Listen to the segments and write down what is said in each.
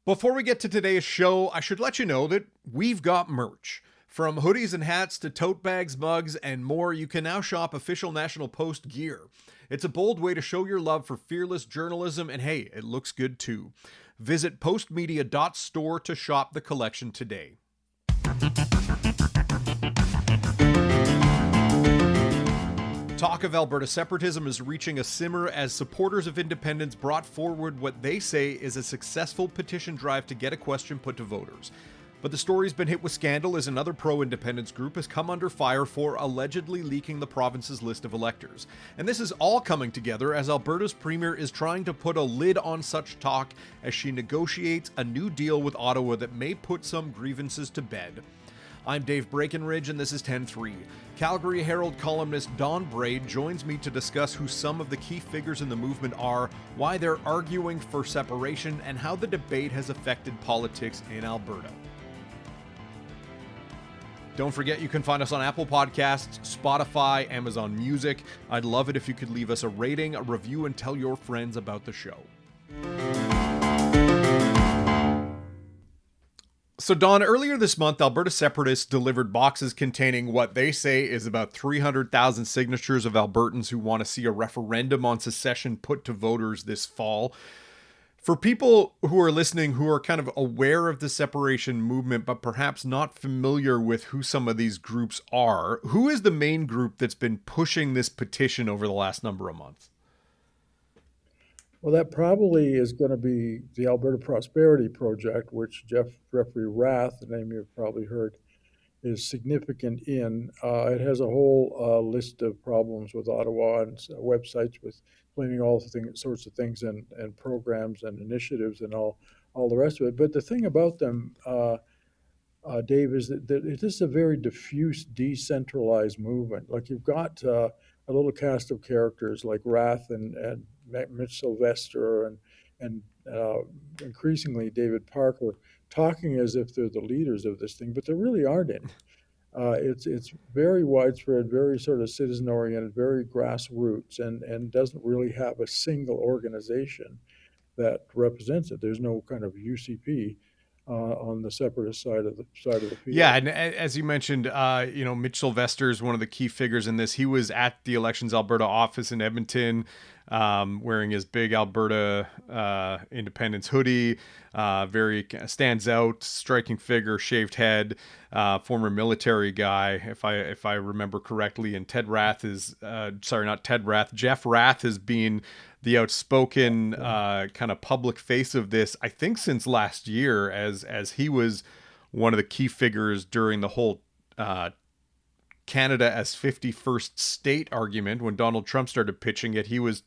Before we get to today's show, I should let you know that we've got merch. From hoodies and hats to tote bags, mugs, and more, you can now shop official National Post gear. It's a bold way to show your love for fearless journalism, and hey, it looks good too. Visit postmedia.store to shop the collection today. Talk of Alberta separatism is reaching a simmer as supporters of independence brought forward what they say is a successful petition drive to get a question put to voters. But the story's been hit with scandal as another pro-independence group has come under fire for allegedly leaking the province's list of electors. And this is all coming together as Alberta's premier is trying to put a lid on such talk as she negotiates a new deal with Ottawa that may put some grievances to bed. I'm Dave Breckenridge, and this is 10-3. Calgary Herald columnist Don Braid joins me to discuss who some of the key figures in the movement are, why they're arguing for separation, and how the debate has affected politics in Alberta. Don't forget you can find us on Apple Podcasts, Spotify, Amazon Music. I'd love it if you could leave us a rating, a review, and tell your friends about the show. So, Don, earlier this month, Alberta separatists delivered boxes containing what they say is about 300,000 signatures of Albertans who want to see a referendum on secession put to voters this fall. For people who are listening who are kind of aware of the separation movement, but perhaps not familiar with who some of these groups are, who is the main group that's been pushing this petition over the last number of months? Well, that probably is going to be the Alberta Prosperity Project, which Jeffrey Rath, the name you've probably heard, is significant in. It has a whole list of problems with Ottawa and websites with blaming all sorts of things and programs and initiatives and all the rest of it. But the thing about them, Dave, is that it is a very diffuse, decentralized movement. Like you've got a little cast of characters like Rath and Mitch Sylvester and increasingly David Parker talking as if they're the leaders of this thing, but they really aren't any. It's very widespread, very sort of citizen oriented, very grassroots, and doesn't really have a single organization that represents it. There's no kind of UCP on the separatist side of the Yeah, field. and as you mentioned, Mitch Sylvester is one of the key figures in this. He was at the Elections Alberta office in Edmonton, wearing his big Alberta Independence hoodie. Very stands out, striking figure, shaved head, former military guy, if I remember correctly. And Jeff Rath has been the outspoken kind of public face of this, I think, since last year, as he was one of the key figures during the whole Canada as 51st state argument when Donald Trump started pitching it. He was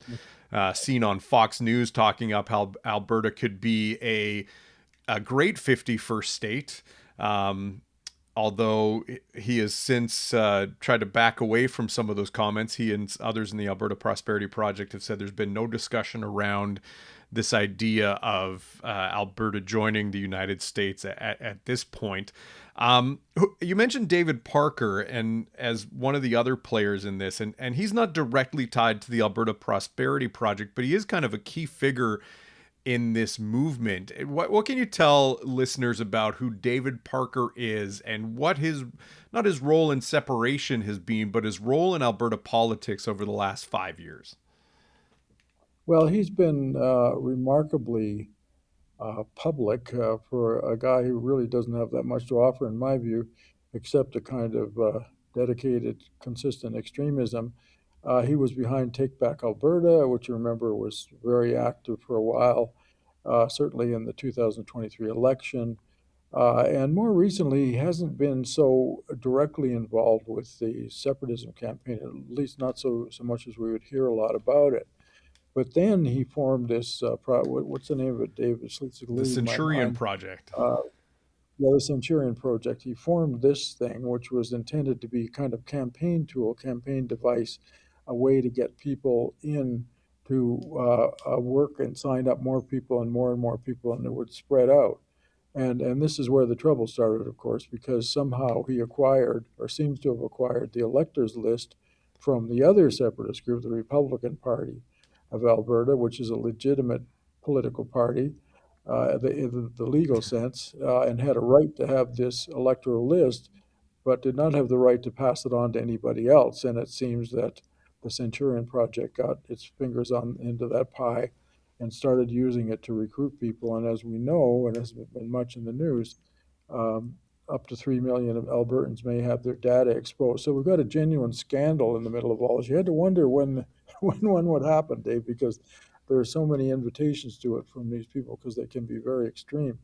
seen on Fox News talking up how Alberta could be a great 51st state. Although he has since tried to back away from some of those comments. He and others in the Alberta Prosperity Project have said there's been no discussion around this idea of Alberta joining the United States at this point. You mentioned David Parker and as one of the other players in this, and he's not directly tied to the Alberta Prosperity Project, but he is kind of a key figure in this movement. What can you tell listeners about who David Parker is and what not his role in separation has been, but his role in Alberta politics over the last 5 years? Well, he's been remarkably public for a guy who really doesn't have that much to offer, in my view, except a kind of dedicated, consistent extremism. He was behind Take Back Alberta, which you remember was very active for a while, certainly in the 2023 election. And more recently, he hasn't been so directly involved with the separatism campaign, at least not so much as we would hear a lot about it. But then he formed this, what's the name of it, David? It's The leaving my Centurion mind. Project. Uh, yeah, the Centurion Project. He formed this thing, which was intended to be kind of campaign tool, campaign device, a way to get people in to work and sign up more people and more people, and it would spread out. And this is where the trouble started, of course, because somehow he acquired, or seems to have acquired, the electors list from the other separatist group, the Republican Party of Alberta, which is a legitimate political party. in the legal sense, and had a right to have this electoral list, but did not have the right to pass it on to anybody else. And it seems that the Centurion Project got its fingers on into that pie and started using it to recruit people. And as we know, and has been much in the news, um, up to 3 million of Albertans may have their data exposed. So we've got a genuine scandal in the middle of all this. You had to wonder when when one would happen, Dave, because there are so many invitations to it from these people because they can be very extreme.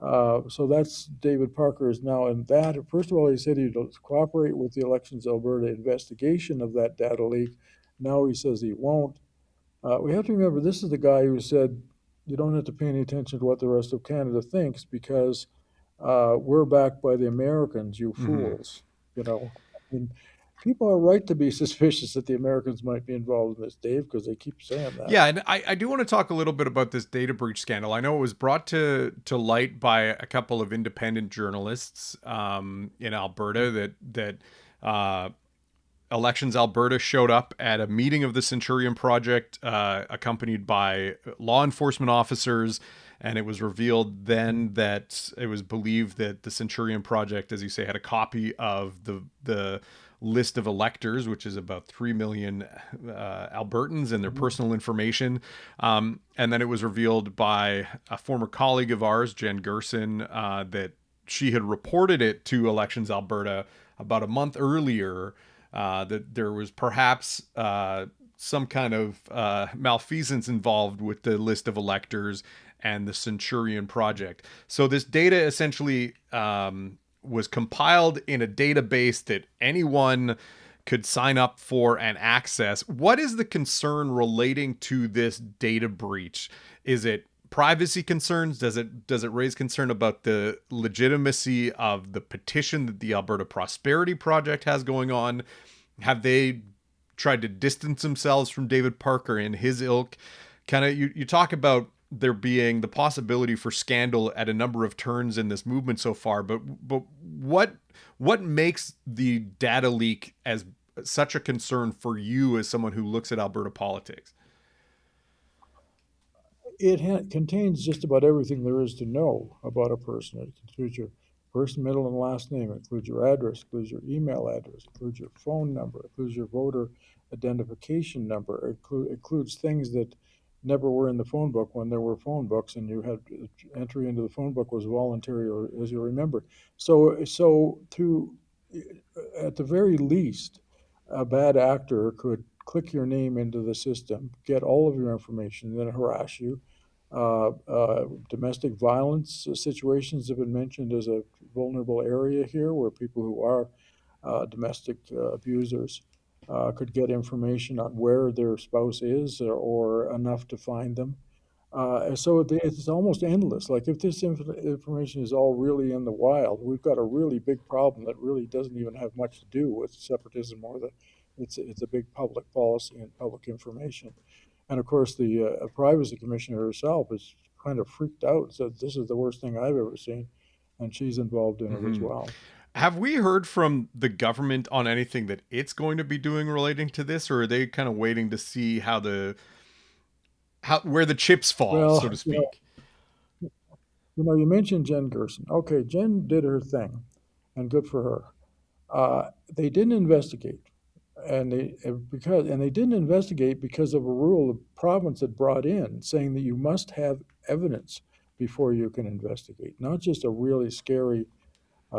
So that's David Parker is now in that. First of all, he said he'd cooperate with the Elections Alberta investigation of that data leak. Now he says he won't. We have to remember this is the guy who said you don't have to pay any attention to what the rest of Canada thinks because we're backed by the Americans, you Mm-hmm. fools. I mean, people are right to be suspicious that the Americans might be involved in this, Dave, because they keep saying that. Yeah, and I do want to talk a little bit about this data breach scandal. I know it was brought to light by a couple of independent journalists in Alberta that Elections Alberta showed up at a meeting of the Centurion Project, accompanied by law enforcement officers. And it was revealed then that it was believed that the Centurion Project, as you say, had a copy of the list of electors, which is about 3 million Albertans and their Mhm. personal information. And then it was revealed by a former colleague of ours, Jen Gerson, that she had reported it to Elections Alberta about a month earlier, that there was perhaps some kind of malfeasance involved with the list of electors and the Centurion Project. So this data essentially was compiled in a database that anyone could sign up for and access. What is the concern relating to this data breach? Is it privacy concerns? Does it raise concern about the legitimacy of the petition that the Alberta Prosperity Project has going on? Have they tried to distance themselves from David Parker and his ilk? Kind of, you talk about there being the possibility for scandal at a number of turns in this movement so far, but what makes the data leak as such a concern for you as someone who looks at Alberta politics? It contains just about everything there is to know about a person. It includes your first, middle, and last name. It includes your address. It includes your email address. It includes your phone number. It includes your voter identification number. It includes things that never were in the phone book when there were phone books, and you had entry into the phone book was voluntary, or as you remember. So to at the very least, a bad actor could click your name into the system, get all of your information, then harass you. Domestic violence situations have been mentioned as a vulnerable area here where people who are domestic abusers could get information on where their spouse is or enough to find them. So it's almost endless. Like if this information is all really in the wild, we've got a really big problem that really doesn't even have much to do with separatism or it's a big public policy and public information. And of course, the privacy commissioner herself is kind of freaked out and said, "This is the worst thing I've ever seen," and she's involved in it as Mm-hmm. well. Have we heard from the government on anything that it's going to be doing relating to this, or are they kind of waiting to see how where the chips fall, so Well, to speak? you mentioned Jen Gerson. Okay, Jen did her thing, and good for her. They didn't investigate, and they didn't investigate because of a rule the province had brought in, saying that you must have evidence before you can investigate, not just a really scary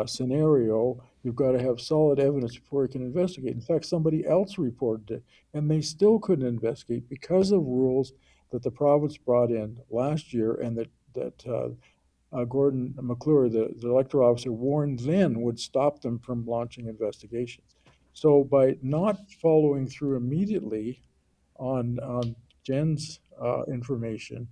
scenario. You've got to have solid evidence before you can investigate. In fact, somebody else reported it, and they still couldn't investigate because of rules that the province brought in last year, and that Gordon McClure, the electoral officer, warned then would stop them from launching investigations. So by not following through immediately on Jen's information,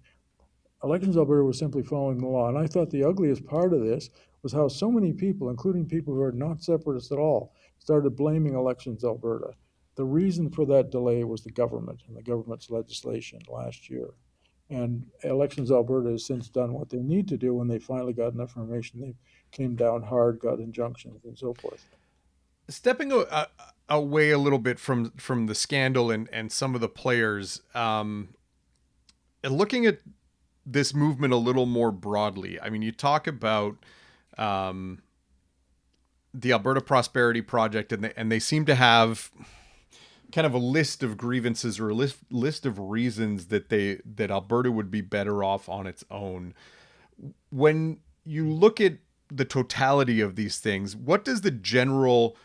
Elections Alberta was simply following the law. And I thought the ugliest part of this was how so many people, including people who are not separatists at all, started blaming Elections Alberta. The reason for that delay was the government and the government's legislation last year. And Elections Alberta has since done what they need to do when they finally got enough information. They came down hard, got injunctions, and so forth. Stepping away a little bit from the scandal and some of the players, and looking at this movement a little more broadly. I mean, you talk about um, the Alberta Prosperity Project, and they seem to have kind of a list of grievances or a list of reasons that Alberta would be better off on its own. When you look at the totality of these things, what does the general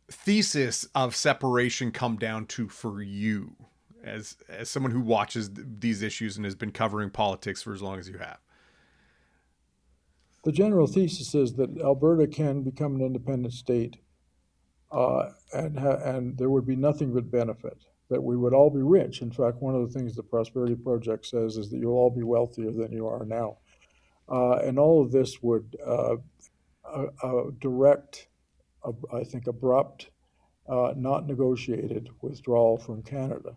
thesis of separation come down to for you, as someone who watches these issues and has been covering politics for as long as you have? The general thesis is that Alberta can become an independent state, and there would be nothing but benefit. That we would all be rich. In fact, one of the things the Prosperity Project says is that you'll all be wealthier than you are now, and all of this would direct, I think, abrupt, not negotiated withdrawal from Canada.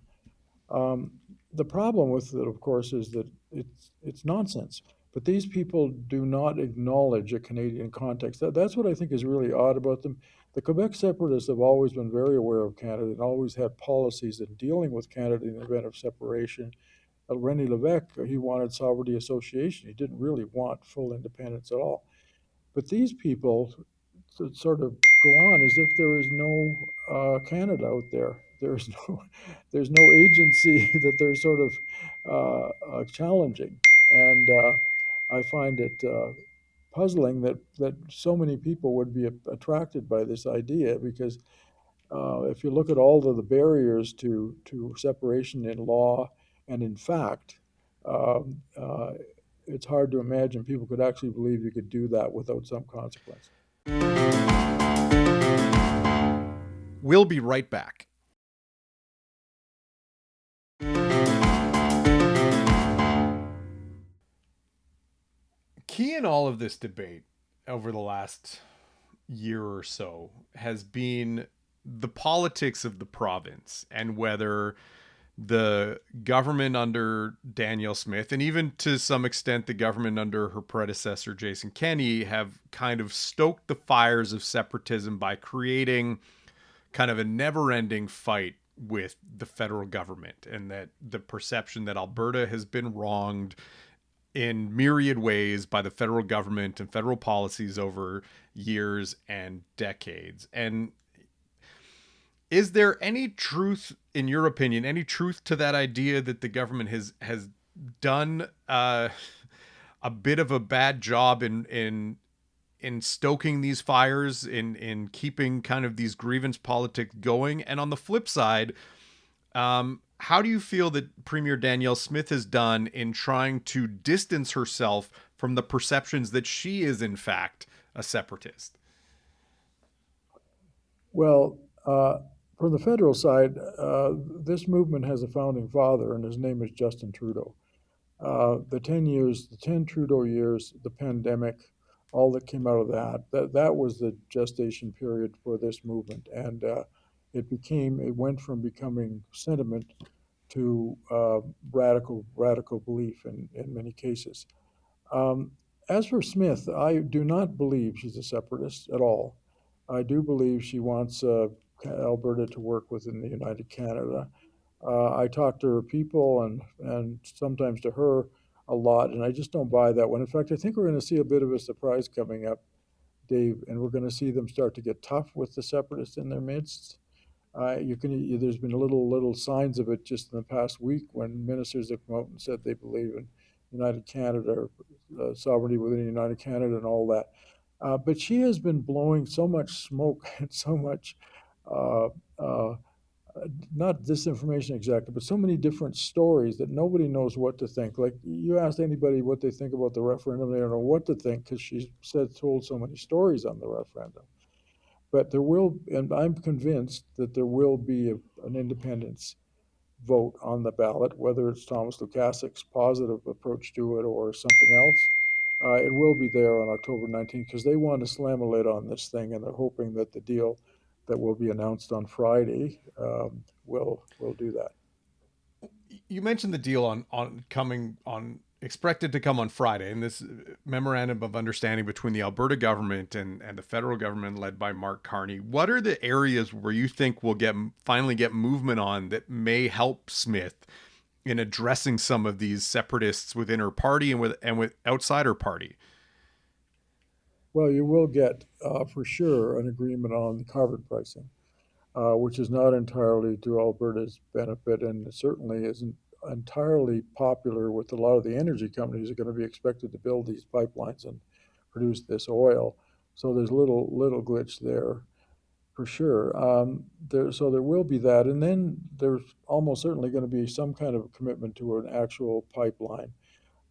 Um, the problem with it, of course, is that it's nonsense. But these people do not acknowledge a Canadian context. That's what I think is really odd about them. The Quebec separatists have always been very aware of Canada and always had policies in dealing with Canada in the event of separation. René Lévesque, he wanted sovereignty association. He didn't really want full independence at all. But these people sort of go on as if there is no Canada out there. There's no, there's no agency that they're sort of challenging, and I find it puzzling that so many people would be attracted by this idea because if you look at all of the barriers to separation in law and in fact, um, uh, it's hard to imagine people could actually believe you could do that without some consequence. We'll be right back. Key in all of this debate over the last year or so has been the politics of the province and whether the government under Danielle Smith, and even to some extent the government under her predecessor Jason Kenney, have kind of stoked the fires of separatism by creating kind of a never-ending fight with the federal government, and that the perception that Alberta has been wronged in myriad ways by the federal government and federal policies over years and decades. And is there any truth, in your opinion, any truth to that idea that the government has done a bit of a bad job in stoking these fires, in keeping kind of these grievance politics going? And on the flip side, how do you feel that Premier Danielle Smith has done in trying to distance herself from the perceptions that she is, in fact, a separatist? Well, from the federal side, this movement has a founding father, and his name is Justin Trudeau. The 10 years, the 10 Trudeau years, the pandemic, all that came out of that was the gestation period for this movement. And it went from becoming sentiment to radical belief in many cases. Um, as for Smith, I do not believe she's a separatist at all. I do believe she wants Alberta to work within the United Canada. I talk to her people and sometimes to her a lot, and I just don't buy that one. In fact, I think we're going to see a bit of a surprise coming up, Dave, and we're going to see them start to get tough with the separatists in their midst. There's been little signs of it just in the past week when ministers have come out and said they believe in United Canada, or sovereignty within the United Canada, and all that. But she has been blowing so much smoke and so much, uh, uh, not disinformation exactly, but so many different stories that nobody knows what to think. Like you asked anybody what they think about the referendum, they don't know what to think because she told so many stories on the referendum. But there will, and I'm convinced that there will be an independence vote on the ballot, whether it's Thomas Lukaszik's positive approach to it or something else. It will be there on October 19th because they want to slam a lid on this thing, and they're hoping that the deal that will be announced on Friday will do that. You mentioned the deal on coming on expected to come on Friday, and this memorandum of understanding between the Alberta government and the federal government led by Mark Carney. What are the areas where you think we'll finally get movement on that may help Smith in addressing some of these separatists within her party and with outside her party. Well, you will get for sure an agreement on the carbon pricing, which is not entirely to Alberta's benefit, and it certainly isn't entirely popular with a lot of the energy companies that are going to be expected to build these pipelines and produce this oil. So there's little glitch there for sure. So there will be that, and then there's almost certainly going to be some kind of commitment to an actual pipeline.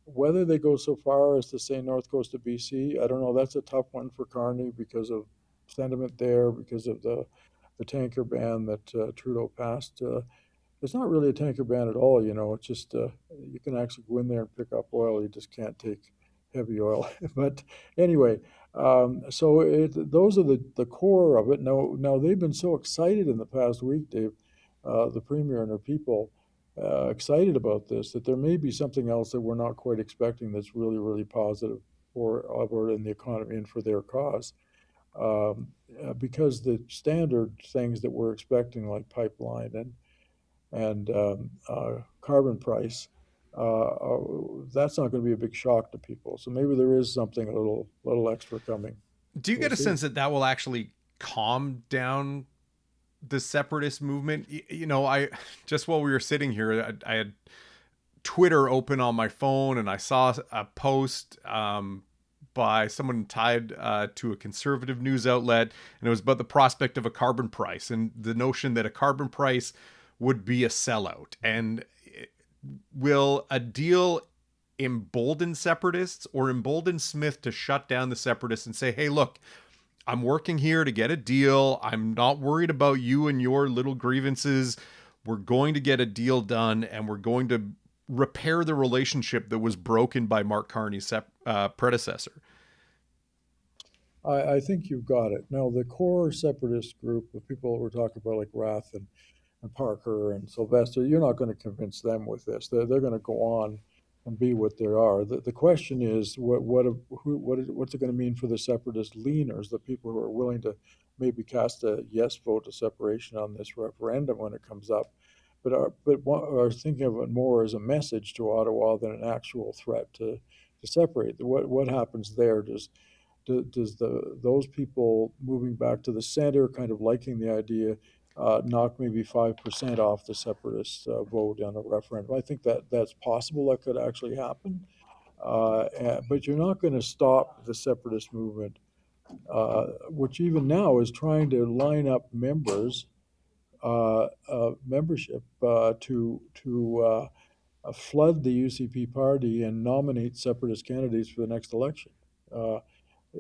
Whether they go so far as to say North Coast of BC, I don't know. That's a tough one for Carney because of sentiment there, because of the tanker ban that Trudeau passed. It's not really a tanker ban at all. It's just you can actually go in there and pick up oil. You just can't take heavy oil. But anyway, those are the core of it. Now they've been so excited in the past week, Dave, the premier and her people, excited about this that there may be something else that we're not quite expecting that's really really positive for Alberta and the economy and for their cause. Because the standard things that we're expecting, like pipeline and carbon price, that's not going to be a big shock to people. So maybe there is something a little extra coming. Do you We'll get a see. sense that that will actually calm down the separatist movement? I just while we were sitting here, I had Twitter open on my phone and I saw a post by someone tied to a conservative news outlet, and it was about the prospect of a carbon price and the notion that a carbon price would be a sellout. And will a deal embolden separatists or embolden Smith to shut down the separatists and say, hey, look, I'm working here to get a deal. I'm not worried about you and your little grievances. We're going to get a deal done and we're going to repair the relationship that was broken by Mark Carney's predecessor. I think you've got it. Now, the core separatist group of people we're talking about, like Rath and Parker and Sylvester, you're not going to convince them with this. They're going to go on and be what they are. The question is, what's it going to mean for the separatist leaners, the people who are willing to maybe cast a yes vote to separation on this referendum when it comes up, but are thinking of it more as a message to Ottawa than an actual threat to separate. What happens there? Does those people moving back to the center, kind of liking the idea, knock maybe 5% off the separatist vote on a referendum? I think that's possible. That could actually happen. But you're not going to stop the separatist movement, which even now is trying to line up membership to flood the UCP party and nominate separatist candidates for the next election. Uh,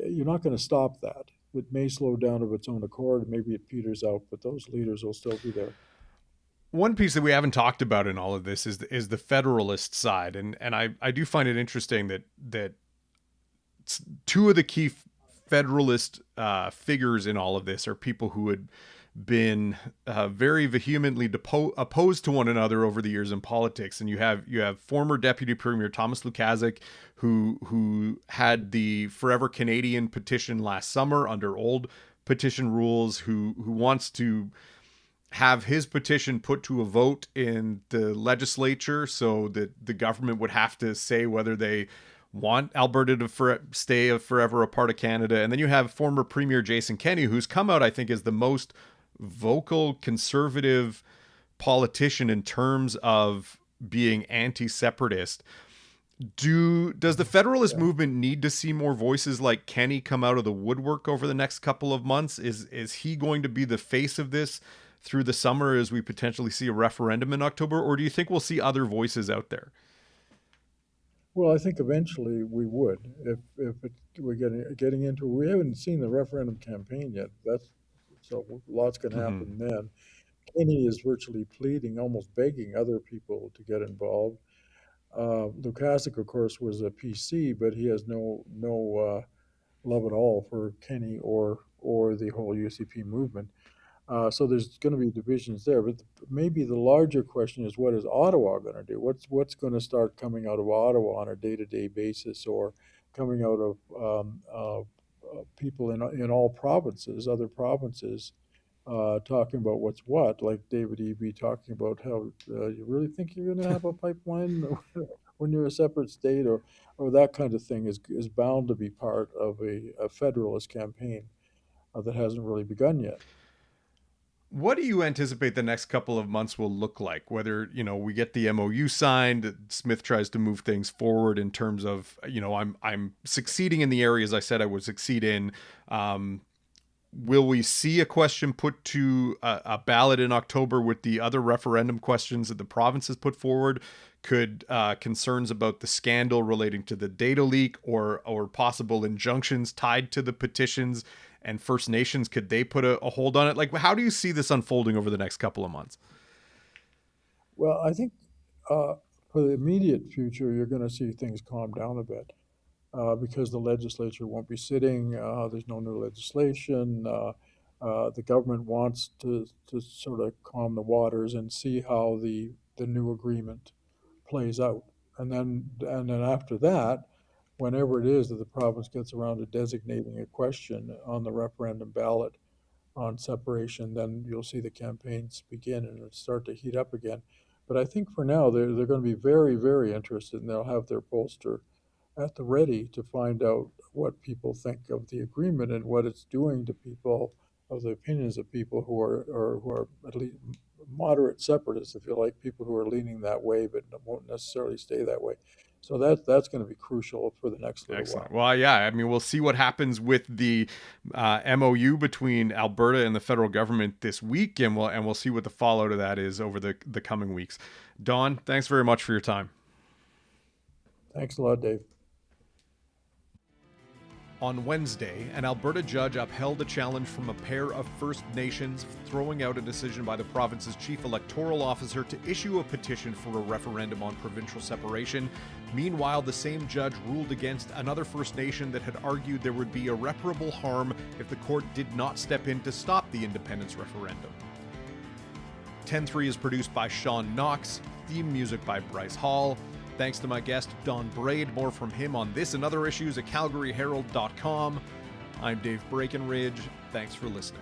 you're not going to stop that. It may slow down of its own accord. Maybe it peters out, but those leaders will still be there. One piece that we haven't talked about in all of this is the federalist side, and I do find it interesting that two of the key federalist figures in all of this are people who had been very vehemently opposed to one another over the years in politics. And you have former Deputy Premier Thomas Lukaszuk, who had the Forever Canadian petition last summer under old petition rules, who wants to have his petition put to a vote in the legislature so that the government would have to say whether they want Alberta to stay forever a part of Canada. And then you have former Premier Jason Kenney, who's come out, I think, as the most vocal conservative politician in terms of being anti-separatist. Does the Federalist Yeah. movement need to see more voices like Kenney come out of the woodwork over the next couple of months? Is he going to be the face of this through the summer as we potentially see a referendum in October, or do you think we'll see other voices out there? Well, I think eventually we would, we're getting into. We haven't seen the referendum campaign yet. That's so lots can Mm-hmm. happen then. Kenny is virtually pleading, almost begging other people to get involved. Lukaszuk, of course, was a PC, but he has no love at all for Kenny or the whole UCP movement. So there's going to be divisions there, but maybe the larger question is, what is Ottawa going to do? What's going to start coming out of Ottawa on a day-to-day basis, or coming out of people in all provinces, other provinces, talking about what's what, like David Eby talking about how you really think you're going to have a pipeline when you're a separate state, or that kind of thing is bound to be part of a federalist campaign that hasn't really begun yet. What do you anticipate the next couple of months will look like? Whether, we get the MOU signed, Smith tries to move things forward in terms of, I'm succeeding in the areas I said I would succeed in. Will we see a question put to a ballot in October with the other referendum questions that the province has put forward? Could concerns about the scandal relating to the data leak or possible injunctions tied to the petitions and First Nations, could they put a hold on it? Like, how do you see this unfolding over the next couple of months? Well, I think for the immediate future, you're going to see things calm down a bit because the legislature won't be sitting. There's no new legislation. The government wants to sort of calm the waters and see how the new agreement plays out. And then after that, whenever it is that the province gets around to designating a question on the referendum ballot on separation, then you'll see the campaigns begin and it'll start to heat up again. But I think for now they're going to be very, very interested, and they'll have their pollster at the ready to find out what people think of the agreement and what it's doing to people, of the opinions of people who are at least moderate separatists, if you like, people who are leaning that way but won't necessarily stay that way. So that's going to be crucial for the next little Excellent. while. Well, yeah, I mean, we'll see what happens with the MOU between Alberta and the federal government this week, and we'll see what the fallout of that is over the coming weeks. Don, thanks very much for your time. Thanks a lot, Dave. On Wednesday, an Alberta judge upheld a challenge from a pair of First Nations, throwing out a decision by the province's chief electoral officer to issue a petition for a referendum on provincial separation. Meanwhile, the same judge ruled against another First Nation that had argued there would be irreparable harm if the court did not step in to stop the independence referendum. 10-3 is produced by Sean Knox, theme music by Bryce Hall. Thanks to my guest, Don Braid. More from him on this and other issues at calgaryherald.com. I'm Dave Breckenridge. Thanks for listening.